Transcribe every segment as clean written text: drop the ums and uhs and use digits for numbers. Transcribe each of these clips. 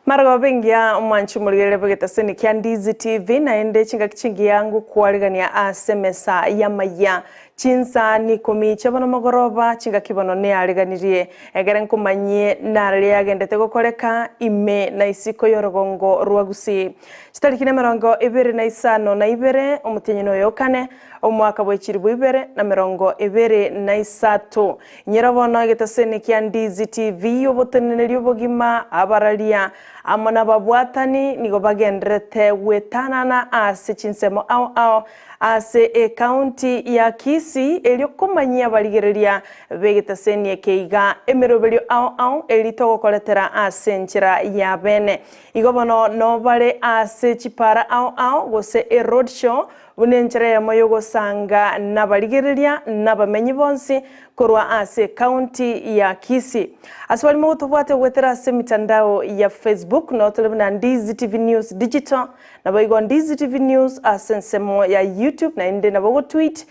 Maragobingia mwanchu muligere bwegetaseni kia Ndizi TV na ende chinga kichingi yangu kualigania asemesa ya Amayia Chinsa ni Ikomi chabona magoroba chinga kibono ne aliganirie egere nkumanyie nari agendete gukoreka ime na isiko yorogongo rwa Gusii chitarikine 25 omutenyino yokane omwaka bwechiri bwibere na 23 nyirabono getaseni kia Ndizi TV oboteneneri obogima abaralia amona babwatani nigo bagendrete wetanana ase chinsemo ao ase county ya Kisii elio komanyia baligereria vegetaseni keiga emerobelio ao elito gokoletera ase nchira ya bene igobono no bale ase chipara ao gose road show bunenchira ya moyo gosanga nabaligereria nabamenyi bonsi korwa ase county ya Kisii aswali mo tobwate gwetera ase mitandao ya Facebook no telebana Ndizi TV News Digital na baigo Ndizi TV News asensemo ya YouTube na inde na bogo tweet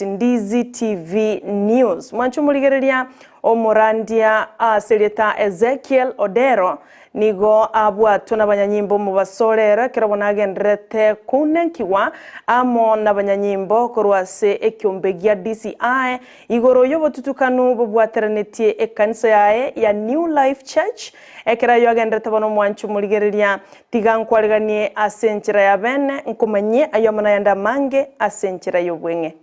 @Ndizi TV News mwanchu muligereria omorandia Seleta Ezekiel Odero nigo abwatwa n'abanyanyimbo mu basolera kirabona agendrete kunenkiwa amo n'abanyanyimbo korwase ekyombegia DCI igoro yobo tutukanu bobwateranetie ekanisa yae ya New Life Church ekera yo agendrete bono mwanchu muligereria tigankwalganie asenchira ya bene nkomanye ayomana yanda mange asenchira yobwenge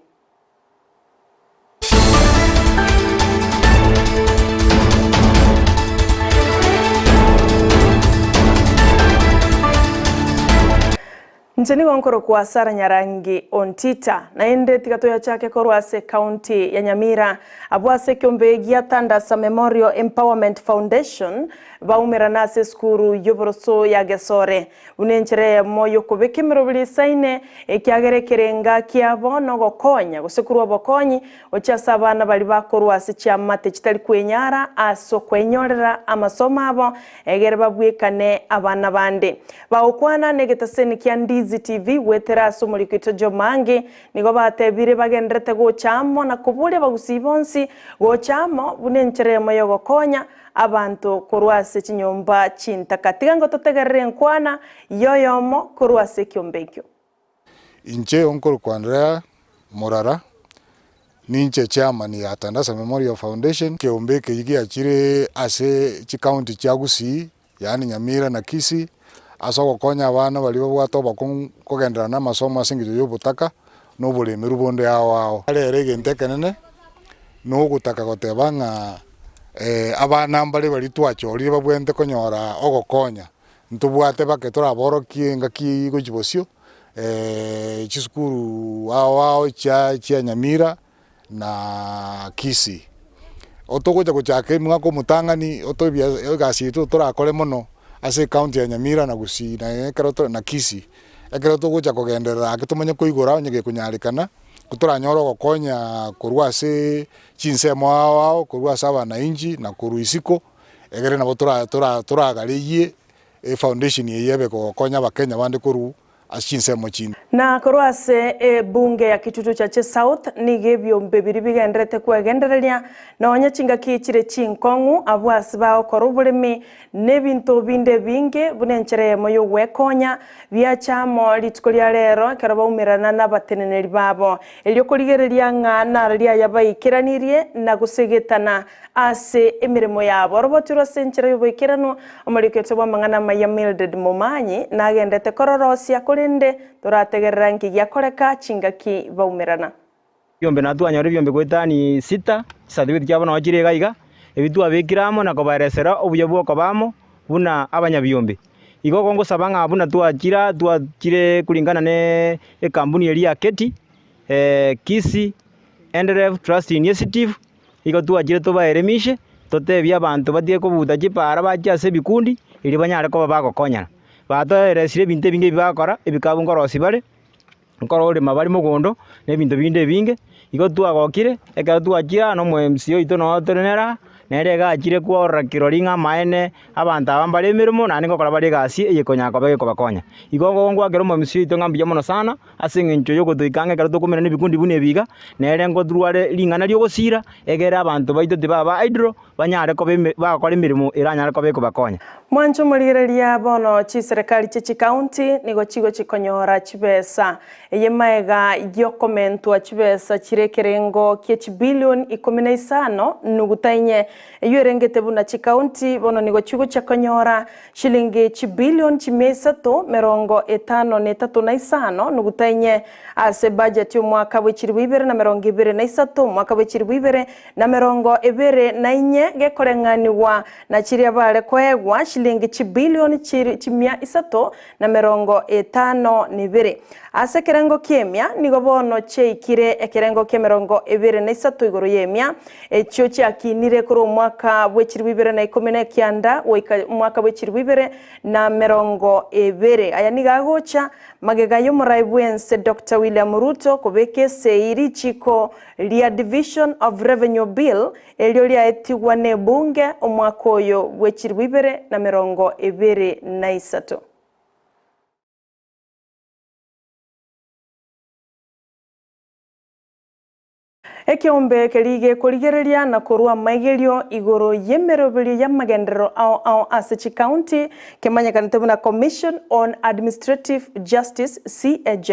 Nchini wankoro kwa Sara Nyarangi Ontita na ende tikatoya chake korwase county ya Nyamira abwase kyombegia Tandasa Memorial Empowerment Foundation baumera nase skuru yoboroso ya gesore unenchere moyo kubekemero bilisaine ekyagerekerenga kyabo no gokonya gusekuru abokonyi ochasa abana bali bakorwase cyamate kitali kwenyara aso kwenyorera amasomo abo egere babwekane abana bande baokwana negetaseni kya Ndizi TV wetera somuli kwitojo mange nigo batebire bagendrete go chamo na kubule Bagusii bonsi go chamo bunenchere moyo gokonya abantu korwase chinyomba chintakatiga ngo totegerere nkwana yoyomo korwase kyombekyo inche onkoro kwandra morara ninche chairman ya Tandasa Memorial Foundation kyombeke yigi achire ase CHICOUNTY cha Gusii yani Nyamira na Kisii aso gokonya abana bali babwato bakogendera na masomo asingiro yobutaka no bulemi rubonde ao alere gentekenene no gutaka gotebanga abana mbali bali twachorire babwente konyora ogokonya ntubwate baketora borokie ngaki gojibosio chisukuru ao cha Nyamira na Kisii otogoja gochake mwako mutangani otobia gasitu torakole mono ase county ya Nyamira na Gusii na ekero na Kisii ekero togoja kogenderera akitumanya koigora onyege kunyalikana kutora nyoro gokonya kurwase chinsemo ao kurwase abana inji na kuruisiko egere na tora galiye foundation yeyebe gokonya bakenya bande kuru ashinsemo chini na korwase bunge ya kitutu cha South nigebyo mbebiri bigendrete kwegendereria na onyachinga kichire chinkongu abwasi bao korubulimi nebinto binde binge bunenchere moyo wekonya byachamo litikolia lero keraba umirana n'abateneneri babo elyo koligereria ngana ria yabaikiranirie na gusegetana ase emiremo yabo robotiro senchere yoboikirano amarikete bwa mangana maya Mildred Momanyi na agendete kororosia kolende torategerera nkigia koreka chingaki baumerana byombe natwanyore byombe gwetani 6 certificate cyabo no chire gaiga ebitu abekiramo na kobaresera obuye bwoko bamo buna abanyabyombe igo kongo sabanga buna twakire kulingana ne kampuni eri ya Keti Kisii and Trust Initiative igo twakire tobaeremishe totebya abantu batie kobuta chipara bachase bikundi ili banyare ko bagokonyana batoeresire binte binge bibakora ebikabu ngorosi bare nkorore mabari mugondo ne bintu binde binge igo twagokire ekero twakira no MCO ito no torenera nere gachire kwora kiroringa maene abantu abambare mirimo na ningo kora bari gasi eyekonya kobe kobakonya igongo ngwagero mu misito ngambiye muno sana asingincho yo guthikange karo tukumena ni bikundi bune biga nere ngo durware lingana ryo gosira egera abantu baito tibaba idro banyare kobe bakora mirimo iranyare kobe kobakonya mwancho muligereria bono chi serikali CHICOUNTY nigo chigo chikonyora chibesa eyemaega yo komentwa chibesa chirekerengo kie bilioni 15 nugutainye eyerengete buna CHICOUNTY bono nigo chigo chakonyora shilingi bilioni 355 nugutainye ase budget yo mwaka w'echiribibere na 2023 mwaka w'echiribibere na 2024 gekorenganiwa na chiria bare kwegwa shilingi bilioni 352 ase kerengo kiemia nigo bono cheikire ekerengo ke 23 igoro yemia echo chakinire kuri mwaka w'echiribibere na 19 mwaka w'echiribibere na 20 aya nigagocha magega yo muraibwense Dr. William Ruto kubeke seiri chiko lia Division of Revenue Bill elio lia etigwa ne bunge omwaka oyo w'echiribibere na 2023. Ekiombe kelige kurigereria na kurua maigerio igoro yemerobiri ya magendero au ase CHICOUNTY kemanyakanite buna Commission on Administrative Justice CAJ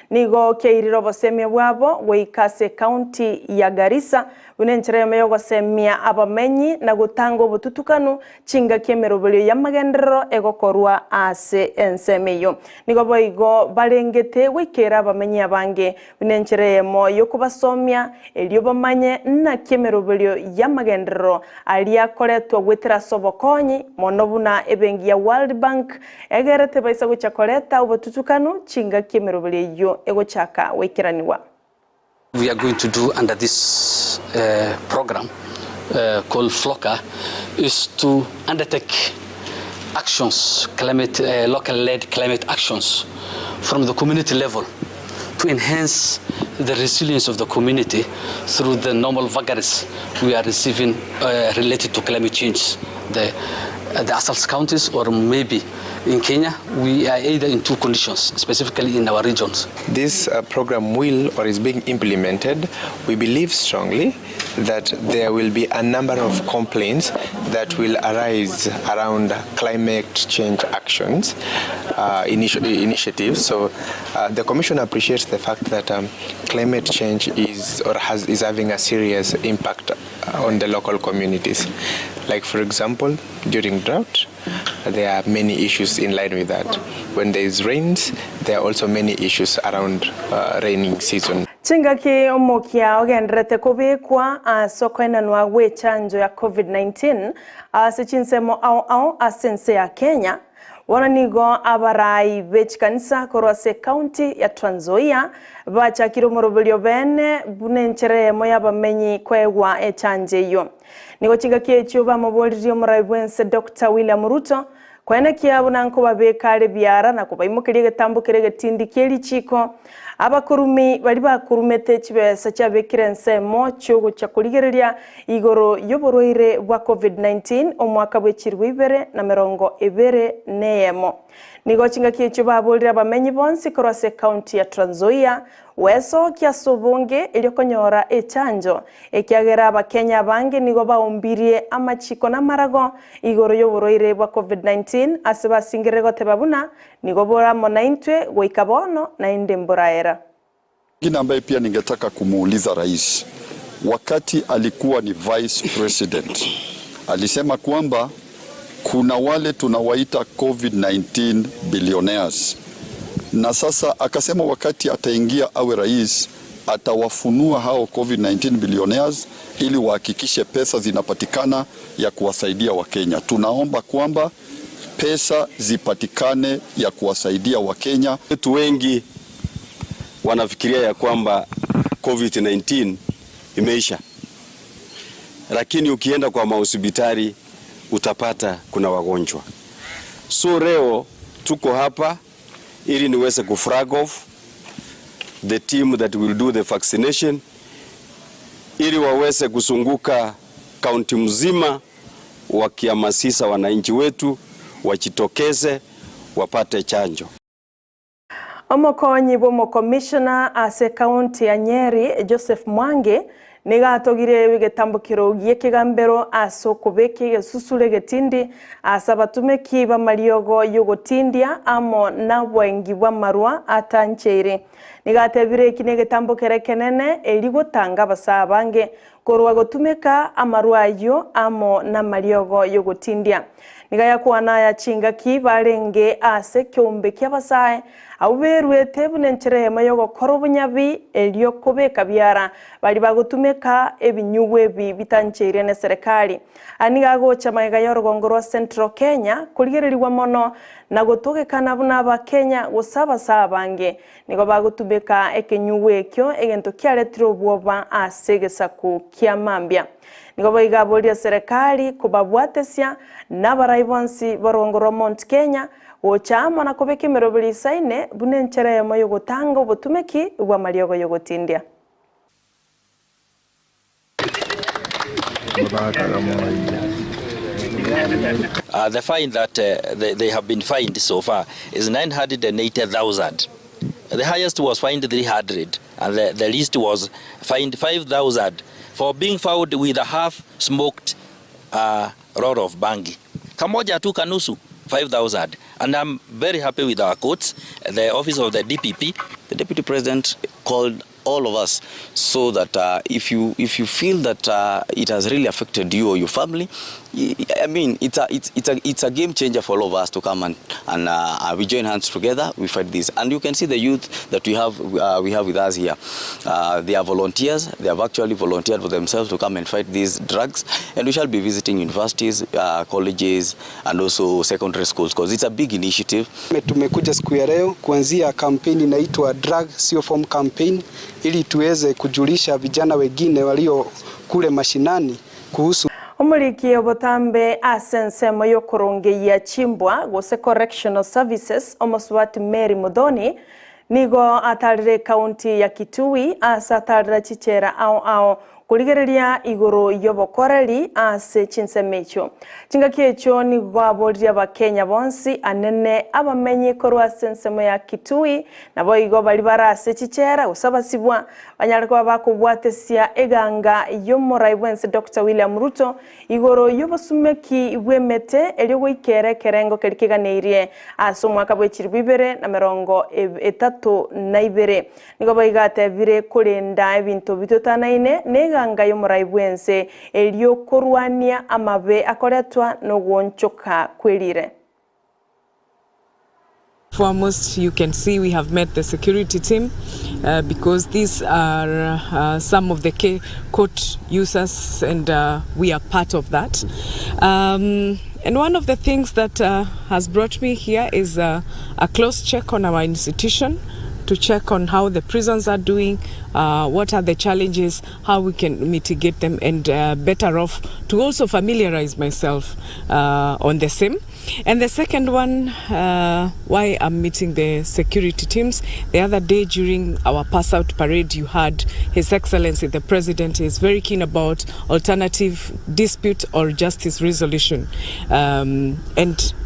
nigo keiriro bosemia bwabo weikase county ya Garissa bunenchera meyo gosemia abamenyi na gutanga obututukanu chinga kemerobiri ya magendero egokorwa ase ensemeyo nigo boigo barengete wikera abamenyi abange bunenchera moyo kubasomia elio bamanye na kemerobelio ya magendero alia koletwa gwetera sobokonyi monobuna ebengi ya World Bank egerete baisa gucha koleta obututukanu chinga kemerobelio yo egochaka wekiraniwa. We are going to do under this program called FLOCA is to undertake actions, local-led climate actions from the community level to enhance the resilience of the community through the normal vagaries we are receiving related to climate change. The assault counties, or maybe in Kenya, we are either in two conditions, specifically in our regions. This program will or is being implemented. We believe strongly that there will be a number of complaints that will arise around climate change actions, initiatives. So the Commission appreciates the fact that climate change is having a serious impact on the local communities. Like, for example, during drought, there are many issues in line with that. When there is rains, there are also many issues around raining season. Chingaki omokia ogendrete kubikwa sokwena nwa chanjo ya COVID-19 ase chinsemo au asense ya Kenya wananigo abarai bechikanisa korose county ya Trans Nzoia bachakiro morobelio bene bunenchere moya bamenyi kwegwa echanje yo nigo chingaki echo bamoboliro muraibwense Dr. William Ruto kwene kiabo nanko babekare byara na kubaimukiriye getambukire getindi keri chiko abakurumi bali bakurumete chibesa cyabekirense mo cyo gucakurigereria igoro yoborwire bwa COVID-19 omwaka bw'echirwibere na 2024 nigo chinga kicho babolira bamenyi bonsi korose county ya Trans Nzoia weso kya subunge ili konyora echanjo ekiagera abakenya bange nigo baumbirie amachiko na marago igoro yoborwire bwa COVID-19 asiba singirego tebabuna nigo bora monaintwe goikabono na indemburaera. Ngine ambaye pia ningetaka kumuuliza rais, wakati alikuwa ni vice president alisema kwamba kuna wale tunawaita COVID-19 billionaires, na sasa akasema wakati ataingia awe rais atawafunua hao COVID-19 billionaires ili wahakikishe pesa zinapatikana ya kuwasaidia Wakenya. Tunaomba kwamba pesa zipatikane ya kuwasaidia Wakenya. Watu wengi wanafikiria ya kwamba COVID-19 imeisha, lakini ukienda kwa mahospitali utapata kuna wagonjwa. So leo tuko hapa ili niweze kuflag off the team that will do the vaccination ili waweze kusunguka kaunti mzima wakihamasisha wananchi wetu wajitokeze wapate chanjo. Omukonyi bw'omukomishona ase kaunti ya Nyeri Joseph Mwangi nigatogire w'igetambukiro gy'ekigambero ase okubeka egesusure getindi ase abatumeki b'amariogo y'ogotindia amo n'abwengi bw'amarwa atancheire. Nigatebire eki n'egetambukiro kenene erigotanga abasaba bange korwa gotumeka amarwa ayo amo n'amariogo y'ogotindia. Nigayakwana ya chingaki barenge ase kiumbe ky'abasae abuberwete bunencherehema y'ogokora obunyabi eriokobeka byara bali bagotumeka ebinyugwe ebi bitancheire ne serikali. Anigagocha maiga y'orugongo rwa Central Kenya kurigereriwa mono na gotogekana buna abakenya gosaba bange nigo bagotumeka ekenyugwe ekyo egento kyaretire obwoba ase gesaku kyamambia. Nigo baigaboria serikali kubabwatesia n'abarai bonsi barugongo rwa Mount Kenya gochama na kobeka emeroberi isaine bunencherehema y'ogotanga obutumeki bw'amariogo y'ogotindia. The fine that they have been fined so far is 980,000. The highest was fined 300 and the least was fined 5,000 for being found with a half-smoked rod of bangi. Kamoja tu kanusu, 5,000. And I'm very happy with our courts, the office of the DPP. The Deputy President called all of us so that if you feel that it has really affected you or your family, I mean, it's a game changer for all of us to come and we join hands together, we fight this. And you can see the youth that we have with us here. They are volunteers. They have actually volunteered for themselves to come and fight these drugs. And we shall be visiting universities, colleges, and also secondary schools because it's a big initiative. Tumekuja siku ya leo kuanzia kampeni inaitwa Drug Sio Form Campaign ili tuweze kujulisha vijana wengine walio kule mashinani kuhusu Omuliki obotambe asensemo y'okurungeya chimbwa gose correctional services omoswati Mary Mudhoni nigo atarire kaunti ya Kitui asa atarira chichera ao kurigereria iguru yobokoreri ase chinsemecho chingaki echo nigo aborira abakenya bonsi anene abamenyi korwa sensemo ya Kitui nabo igo bali barase chichera usabasibwa banyarwa bakubwatesia eganga yomorai bwense Dr. William Ruto igoro yobosumeki bwemete elyo ikere kerengo kerikiganeirie ase mwaka bw'ekiri 2032 nigo baigatebire kurinda ebintu bitotanaine neganga yomorai bwense elyo korwania amabe akoretwa no gwonchoka kwelire. Foremost, you can see we have met the security team because these are some of the court users and we are part of that. And one of the things that has brought me here is a close check on our institution, to check on how the prisons are doing, what are the challenges, how we can mitigate them, and better off to also familiarize myself on the same. And the second one, why I'm meeting the security teams. The other day during our pass out parade, you had His Excellency the President is very keen about alternative dispute or justice resolution. And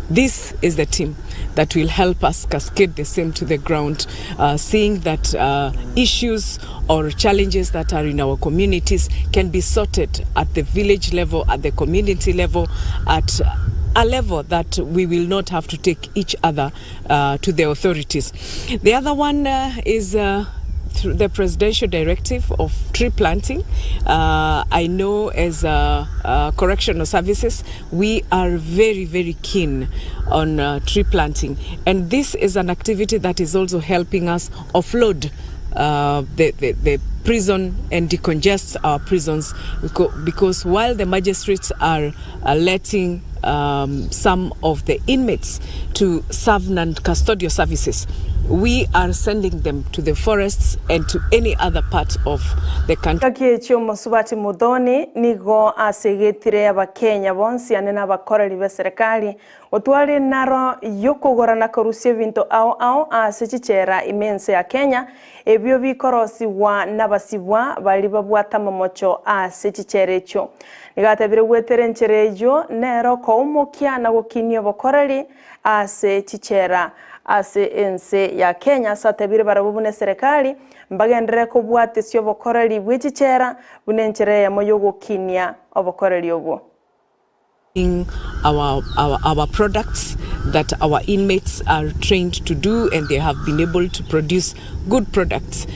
this is the team that will help us cascade the same to the ground, seeing that issues or challenges that are in our communities can be sorted at the village level, at the community level, at a level that we will not have to take each other to the authorities. The other one is through the presidential directive of tree planting. I know as correctional services, we are very, very keen on tree planting. And this is an activity that is also helping us offload the prison and decongest our prisons, because while the magistrates are letting some of the inmates to serve non-custodial services, we are sending them to the forests and to any other part of the country. Kakiecho Musubati Mudhoni nigo asegetire abakenya bonsi ane n'abakoreri be serikali otwali naro yokogora na korusia bintu ao asechichera imense ya Kenya ebyo bikorosiwa n'abasibwa bali babwata momocho asechichera echo nigatabire gwetere ncherejo nero ko umukia na gukinio abakoreri asechichera ase ense ya Kenya satabire barabubune serikali mbagendere ko bwate syo bokoreri bwichichera bunenchere ya moyo gukinia obokoreri obo. Our products that our inmates are trained to do, and they have been able to produce good products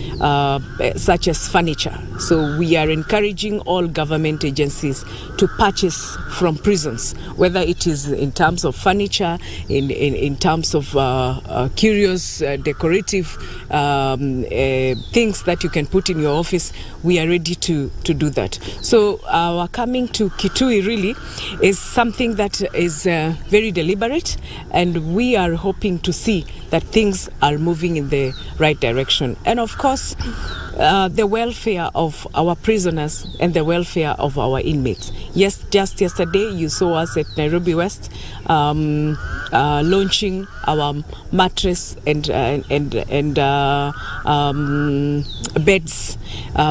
such as furniture. So we are encouraging all government agencies to purchase from prisons, whether it is in terms of furniture, in terms of curious, decorative things that you can put in your office. We are ready to do that. So our coming to Kitui really is something that is very deliberate, and we are hoping to see that things are moving in the right direction. And of course, the welfare of our prisoners and the welfare of our inmates. Yes, just yesterday you saw us at Nairobi West launching our mattress and beds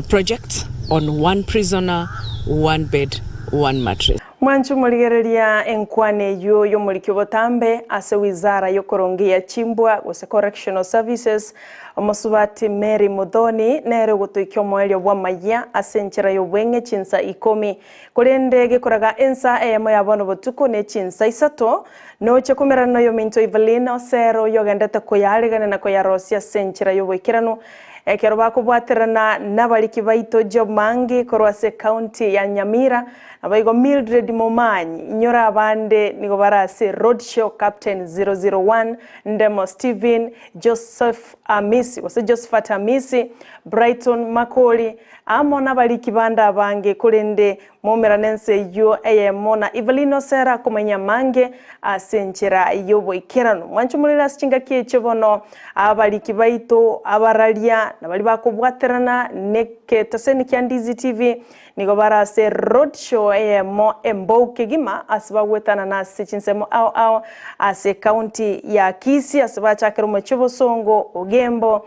project on one prisoner, one bed, one mattress. Mwanchu muligereria enkwane yo mulikyo botambe ase wizara yo korongia chimbwa gose correctional services Musubati Mary Mudhoni nere gutuikyo mwelyo bwa Amayia ase nchera yo bwenge Chinsa Ikomi kurendege kuraga ensa eyamo yabono botuko ne Chinsa isato no chekomerano yo minto Evelina Osero yo gendete koyaligana na koyarosia senchera yo bwekirano ekero bakubwaterana nabaliki baito job mangi korwase county ya Nyamira abaigo Mildred Momanyi inyora abande nigo barase roadshow captain 001 Ndemo Steven Joseph Amisi wase Josephat Amisi Brighton Makoli amona baliki banda abange kurende momeranense yo eyemona Evelino Sera kumenya mange asenchera yobo ikerano mwanchu mulira sichinga kiecho bono abaliki baito abaralia nabali bakubwaterana neke toseni kya Ndizi TV nigo barase roadshow eyemo emboke gima asibagwetana na Chinsemo ao ase county ya Kisii asibachakero mochobo songo ogembo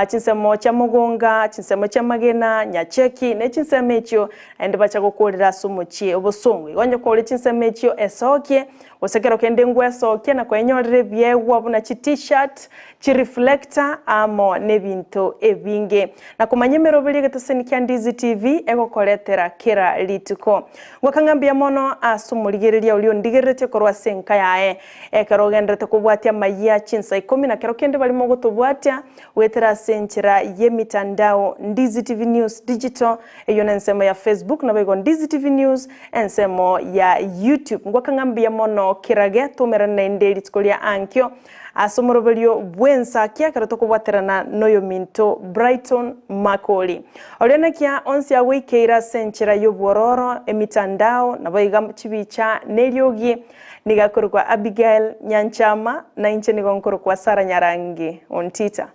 Chinsemo cha Mugonga, Chinsemo cha Magena, Nyacheki, ne Chinsemo echo ende bachagokolera sumuchie obosongo. Igonyo kole Chinsemo echo esoke, osekero kende ngwe esoke na kwenyorere byewa buna chi t-shirt, chi reflector amo nebinto ebinge. Na kumanyemero bilige toseni kya Ndizi TV egokoletera kira lituko. Ngwakangambia mono asumuligereria ulio ndigerete korwa senka yae ekero gendete kubwatia Amayia Chinsa Ikomi na kero kende balimo gotubwatia wetera senchera ye mitandao Ndizi TV News Digital eyo nensemo ya Facebook na bego Ndizi TV News ensemo ya YouTube ngwakangambia mono kirage tumerana indeli tikolia ankyo asomorobelio bwensa kia karoto kubwaterana noyo minto Brighton Makoli olena kia onsi ya wikeira senchera yo bororo emitandao na baiga chibicha neliogi nigakorwa Abigail Nyanchama na inche nigonkoro kwa Sara Nyarangi Ontita.